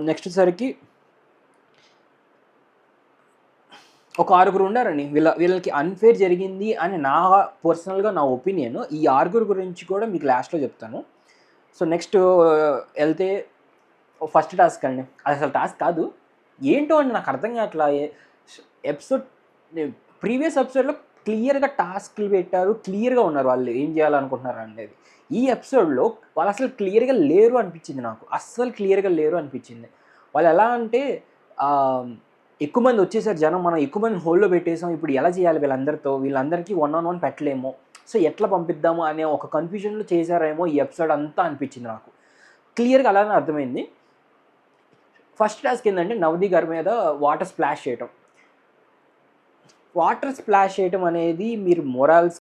Next సరికి ఒక 6 ఉండారండి. వీళ్ళకి అన్‌ఫెయిర్ జరిగింది అని పర్సనల్‌గా నా ఒపీనియన్. ఈ 6 గురించి కూడా మీకు లాస్ట్‌లో చెప్తాను. సో, నెక్స్ట్ ఎళ్తే ఫస్ట్ టాస్క్ అండి. అదసలు టాస్క్ కాదు. ఏంటో అండి నాకు అర్థం కావట్లా. ఎపిసోడ్ ప్రీవియస్ ఎపిసోడ్‌లో క్లియర్‌గా టాస్క్‌లు పెట్టారు. క్లియర్‌గా ఉన్నారు వాళ్ళు ఏం చేయాలనుకుంటున్నారు అనేది. ఈ ఎపిసోడ్‌లో వాళ్ళు అసలు క్లియర్‌గా లేరు అనిపించింది నాకు. అస్సలు క్లియర్‌గా లేరు అనిపించింది. వాళ్ళు ఎలా అంటే ఎక్కువ మంది వచ్చేసారు జనం. మనం ఎక్కువ మందిని హోల్డ్‌లో పెట్టేసాం. ఇప్పుడు ఎలా చేయాలి వీళ్ళందరితో? వీళ్ళందరికీ వన్ ఆన్ వన్ పెట్టలేము. సో, ఎట్లా పంపిద్దాము అనే ఒక కన్‌ఫ్యూజన్‌లో చేశారేమో ఈ ఎపిసోడ్ అంతా అనిపించింది నాకు. క్లియర్‌గా అలానే అర్థమైంది. ఫస్ట్ టాస్క్ ఏందంటే నవదీప్ గారి మీద వాటర్ స్ప్లాష్ చేయటం. వాటర్ స్ప్లాష్ చేయటం అనేది మీరు మొరాల్స్